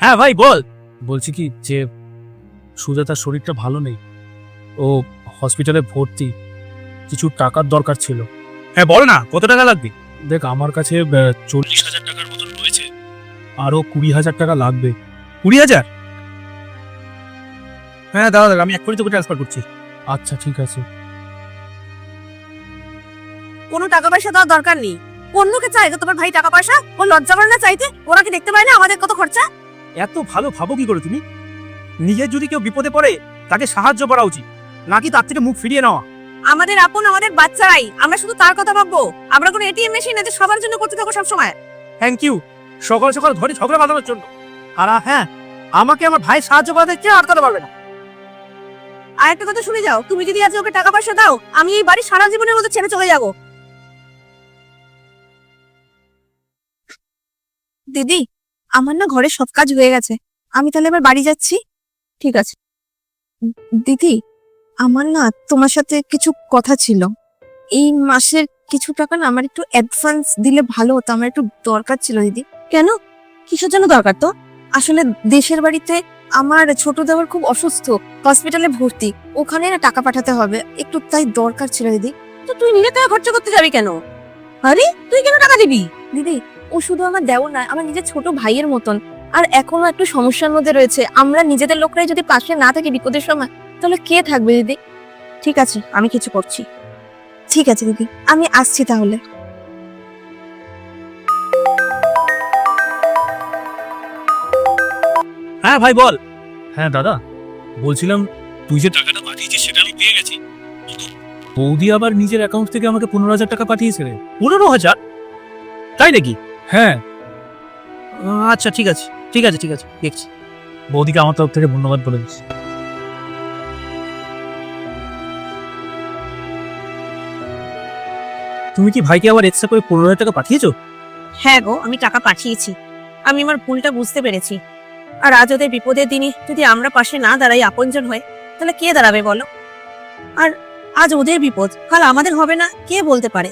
হ্যাঁ ভাই বল। বলছি কি যে সুজাতার শরীরটা ভালো নেই, ও হসপিটালে ভর্তি, কিছু টাকার দরকার ছিল। হ্যাঁ বল না, কত টাকা লাগবে? দেখ আমার কাছে 40,000 টাকার মতন রয়েছে, আরো 20,000 টাকা লাগবে। 20,000? হ্যাঁ দাদা আমি এক্ষুনি তোকে ট্রান্সফার করছি। আচ্ছা ঠিক আছে। কোনো টাকা পয়সা দেওয়ার দরকার নেই। অন্যকে চাই তোমার ভাই টাকা পয়সা, ও লজ্জা করে না চাইতে? ওরা কি দেখতে পায় না আমাদের কত খরচা? এত ভালো ভাবো কি করে তুমি? নিজের যদি কেউ বিপদে পড়ে তাকে সাহায্য করা উচিত, নাকি তার থেকে মুখ ফিরিয়ে নেওয়া। আমাদের আপন আমাদের বাচ্চারাই, আমরা শুধু তার কথা ভাববো। আমরা কোনো এটিএম মেশিন আছে সবার জন্য করতে থাকো সবসময়। থ্যাংক ইউ সকাল সকাল ঘরে ঝগড়া বাঁধানোর জন্য। আর হ্যাঁ, আমাকে আমার ভাই সাহায্য করাতে কেউ আটকাতে পারবে না। আর একটা কথা শুনে যাও, তুমি যদি আজ ওকে টাকা পয়সা দাও, আমি এই বাড়ি সারা জীবনের মতো ছেড়ে চলে যাবো। দিদি, আমার না ঘরে সব কাজ হয়ে গেছে, আমি তাহলে এবার বাড়ি যাচ্ছি। ঠিক আছে। দিদি, আমার না তোমার সাথে কিছু কথা ছিল। এই মাসের কিছু টাকা না আমার একটু অ্যাডভান্স দিলে ভালো হতো, আমার একটু দরকার ছিল দিদি। কেন, কিসের জন্য দরকার তো? আসলে দেশের বাড়িতে আমার ছোট দেওয়ার খুব অসুস্থ, হসপিটালে ভর্তি, ওখানে না টাকা পাঠাতে হবে, একটু তাই দরকার ছিল দিদি। তো তুই নিজে টাকা খরচা করতে যাবি কেন? আরে তুই কেন টাকা দিবি? দিদি, ও শুধু আমার দেওর নয়, আমার নিজের ছোট ভাইয়ের মতন। আর এখনো একটু সমস্যার মধ্যে রয়েছে, আমরা নিজেদের লোকরাই যদি পাশে না থাকি বিপদের সময়, তাহলে কে থাকবে দিদি? ঠিক আছে, আমি কিছু করছি। ঠিক আছে দিদি, আমি আসছি তাহলে। হ্যাঁ ভাই বল। হ্যাঁ দাদা, বলছিলাম তুই যে টাকাটা পাঠিয়েছিস সেটা আমি পেয়ে গেছি। বৌদি আবার নিজের অ্যাকাউন্ট থেকে আমাকে 15,000 টাকা পাঠিয়েছে রে। 15,000? তাই নাকি? হ্যাঁ। আচ্ছা ঠিক আছে ঠিক আছে ঠিক আছে, দেখছি। বৌদিকে আমার তরফ থেকে ধন্যবাদ বলে দিচ্ছি। তুমি কি ভাইকে আবার এক্সট্রা করে 15,000 টাকা পাঠিয়েছো? হ্যাঁ গো, আমি টাকা পাঠিয়েছি। আমি আমার ভুলটা বুঝতে পেরেছি। আর আজ ওদের বিপদের দিনে যদি আমরা পাশে না দাঁড়াই আপনজন হয়ে, তাহলে কে দাঁড়াবে বলো? আর আজ ওদের বিপদ, কাল আমাদের হবে না, কে বলতে পারে?